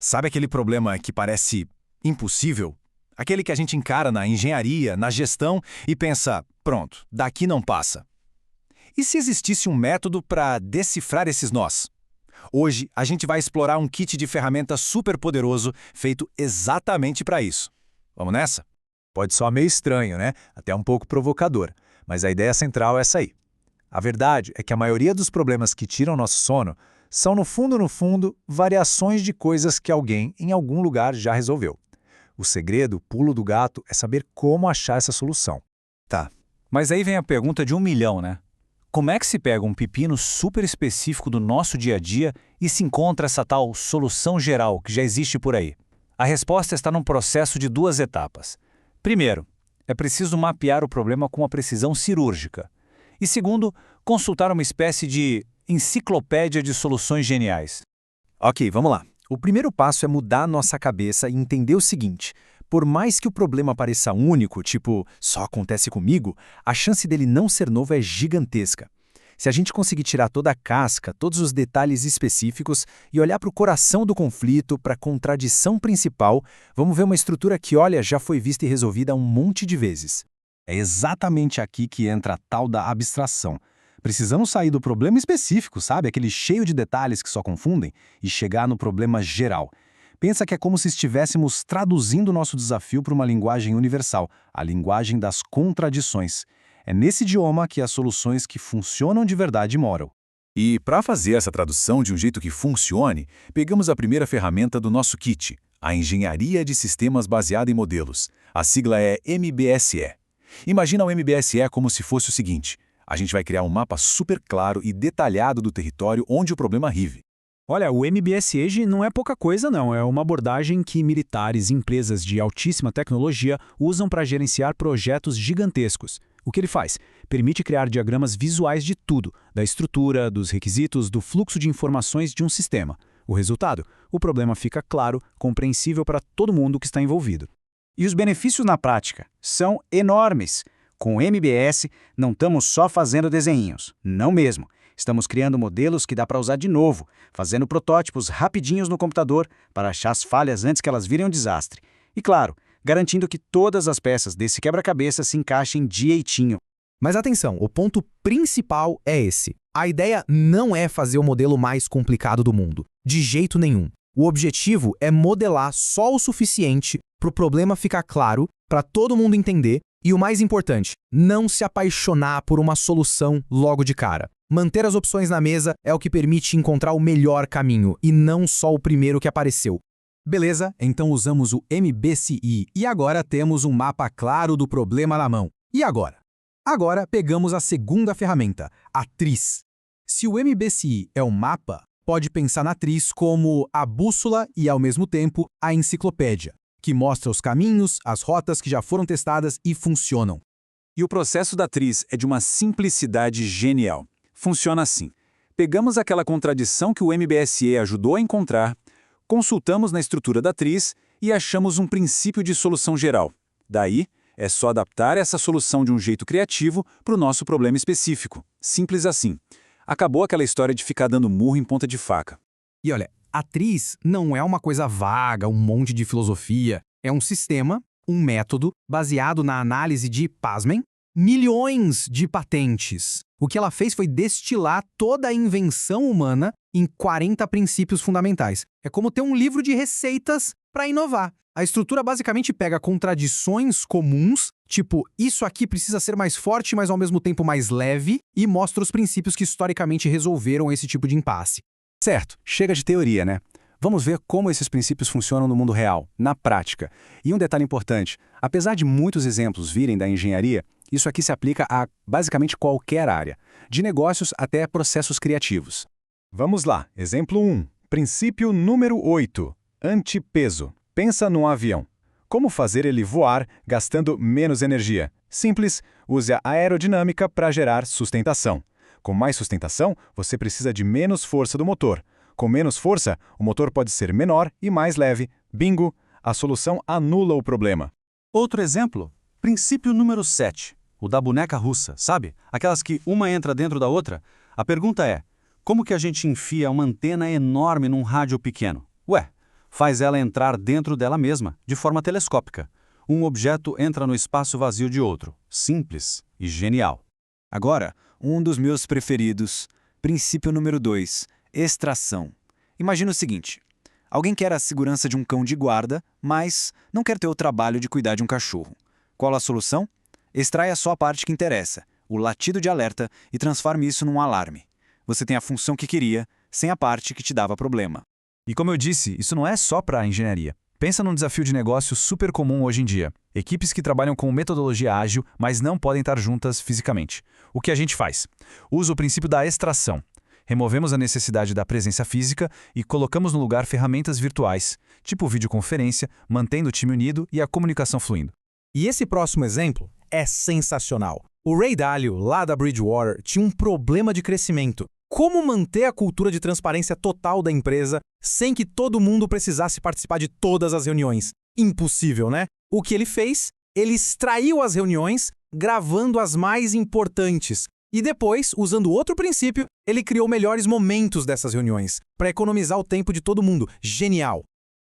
Sabe aquele problema que parece impossível? Aquele que a gente encara na engenharia, na gestão e pensa, pronto, daqui não passa. E se existisse um método para decifrar esses nós? Hoje, a gente vai explorar um kit de ferramentas super poderoso feito exatamente para isso. Vamos nessa? Pode soar meio estranho, né? Até um pouco provocador, mas a ideia central é essa aí. A verdade é que a maioria dos problemas que tiram nosso sono são, no fundo, variações de coisas que alguém, em algum lugar, já resolveu. O segredo, o pulo do gato, é saber como achar essa solução. Tá, mas aí vem a pergunta de 1 milhão, né? Como é que se pega um pepino super específico do nosso dia a dia e se encontra essa tal solução geral que já existe por aí? A resposta está num processo de 2 etapas. Primeiro, é preciso mapear o problema com uma precisão cirúrgica. E segundo, consultar uma espécie de enciclopédia de soluções geniais. Ok, vamos lá. O primeiro passo é mudar nossa cabeça e entender o seguinte: por mais que o problema pareça único, tipo, só acontece comigo, a chance dele não ser novo é gigantesca. Se a gente conseguir tirar toda a casca, todos os detalhes específicos e olhar para o coração do conflito, para a contradição principal, vamos ver uma estrutura que, olha, já foi vista e resolvida um monte de vezes. É exatamente aqui que entra a tal da abstração. Precisamos sair do problema específico, sabe? Aquele cheio de detalhes que só confundem, e chegar no problema geral. Pensa que é como se estivéssemos traduzindo o nosso desafio para uma linguagem universal, a linguagem das contradições. É nesse idioma que as soluções que funcionam de verdade moram. E, para fazer essa tradução de um jeito que funcione, pegamos a primeira ferramenta do nosso kit, a Engenharia de Sistemas Baseada em Modelos. A sigla é MBSE. Imagina o MBSE como se fosse o seguinte: a gente vai criar um mapa super claro e detalhado do território onde o problema vive. Olha, o MBSE não é pouca coisa não, é uma abordagem que militares e empresas de altíssima tecnologia usam para gerenciar projetos gigantescos. O que ele faz? Permite criar diagramas visuais de tudo, da estrutura, dos requisitos, do fluxo de informações de um sistema. O resultado? O problema fica claro, compreensível para todo mundo que está envolvido. E os benefícios na prática são enormes. Com o MBS, não estamos só fazendo desenhinhos, não mesmo. Estamos criando modelos que dá para usar de novo, fazendo protótipos rapidinhos no computador para achar as falhas antes que elas virem um desastre. E claro, garantindo que todas as peças desse quebra-cabeça se encaixem direitinho. Mas atenção, o ponto principal é esse. A ideia não é fazer o modelo mais complicado do mundo. De jeito nenhum. O objetivo é modelar só o suficiente para o problema ficar claro, para todo mundo entender e, o mais importante, não se apaixonar por uma solução logo de cara. Manter as opções na mesa é o que permite encontrar o melhor caminho e não só o primeiro que apareceu. Beleza, então usamos o MBSI e agora temos um mapa claro do problema na mão. E agora? Agora pegamos a segunda ferramenta, a TRIZ. Se o MBSI é um mapa, pode pensar na TRIZ como a bússola e, ao mesmo tempo, a enciclopédia, que mostra os caminhos, as rotas que já foram testadas e funcionam. E o processo da TRIZ é de uma simplicidade genial. Funciona assim: pegamos aquela contradição que o MBSE ajudou a encontrar, consultamos na estrutura da TRIZ e achamos um princípio de solução geral. Daí, é só adaptar essa solução de um jeito criativo para o nosso problema específico. Simples assim. Acabou aquela história de ficar dando murro em ponta de faca. E olha, a TRIZ não é uma coisa vaga, um monte de filosofia. É um sistema, um método, baseado na análise de, pasmem, milhões de patentes. O que ela fez foi destilar toda a invenção humana em 40 princípios fundamentais. É como ter um livro de receitas para inovar. A estrutura basicamente pega contradições comuns, tipo, isso aqui precisa ser mais forte, mas ao mesmo tempo mais leve, e mostra os princípios que historicamente resolveram esse tipo de impasse. Certo, chega de teoria, né? Vamos ver como esses princípios funcionam no mundo real, na prática. E um detalhe importante, apesar de muitos exemplos virem da engenharia, isso aqui se aplica a basicamente qualquer área, de negócios até processos criativos. Vamos lá, exemplo 1. Princípio número 8. Antipeso. Pensa num avião. Como fazer ele voar gastando menos energia? Simples, use a aerodinâmica para gerar sustentação. Com mais sustentação, você precisa de menos força do motor. Com menos força, o motor pode ser menor e mais leve. Bingo! A solução anula o problema. Outro exemplo, princípio número 7, o da boneca russa, sabe? Aquelas que uma entra dentro da outra. A pergunta é, como que a gente enfia uma antena enorme num rádio pequeno? Ué, faz ela entrar dentro dela mesma, de forma telescópica. Um objeto entra no espaço vazio de outro. Simples e genial. Agora, um dos meus preferidos, princípio número 2, extração. Imagina o seguinte: alguém quer a segurança de um cão de guarda, mas não quer ter o trabalho de cuidar de um cachorro. Qual a solução? Extraia só a parte que interessa, o latido de alerta, e transforme isso num alarme. Você tem a função que queria, sem a parte que te dava problema. E como eu disse, isso não é só para a engenharia. Pensa num desafio de negócio super comum hoje em dia. Equipes que trabalham com metodologia ágil, mas não podem estar juntas fisicamente. O que a gente faz? Usa o princípio da extração. Removemos a necessidade da presença física e colocamos no lugar ferramentas virtuais, tipo videoconferência, mantendo o time unido e a comunicação fluindo. E esse próximo exemplo é sensacional. O Ray Dalio, lá da Bridgewater, tinha um problema de crescimento. Como manter a cultura de transparência total da empresa sem que todo mundo precisasse participar de todas as reuniões? Impossível, né? O que ele fez? Ele extraiu as reuniões, gravando as mais importantes. E depois, usando outro princípio, ele criou melhores momentos dessas reuniões, para economizar o tempo de todo mundo. Genial!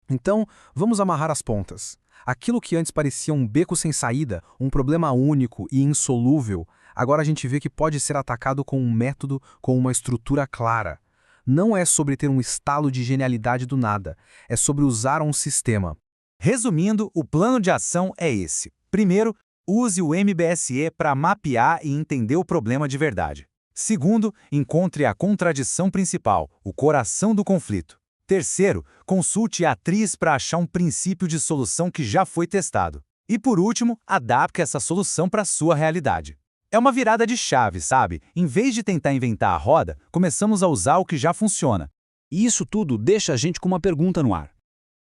Então, vamos amarrar as pontas. Aquilo que antes parecia um beco sem saída, um problema único e insolúvel, agora a gente vê que pode ser atacado com um método, com uma estrutura clara. Não é sobre ter um estalo de genialidade do nada, é sobre usar um sistema. Resumindo, o plano de ação é esse. Primeiro, use o MBSE para mapear e entender o problema de verdade. Segundo, encontre a contradição principal, o coração do conflito. Terceiro, consulte a atriz para achar um princípio de solução que já foi testado. E por último, adapte essa solução para a sua realidade. É uma virada de chave, sabe? Em vez de tentar inventar a roda, começamos a usar o que já funciona. E isso tudo deixa a gente com uma pergunta no ar.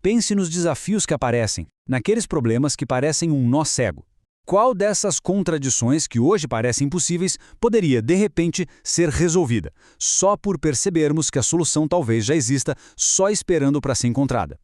Pense nos desafios que aparecem, naqueles problemas que parecem um nó cego. Qual dessas contradições que hoje parecem impossíveis poderia, de repente, ser resolvida, só por percebermos que a solução talvez já exista, só esperando para ser encontrada?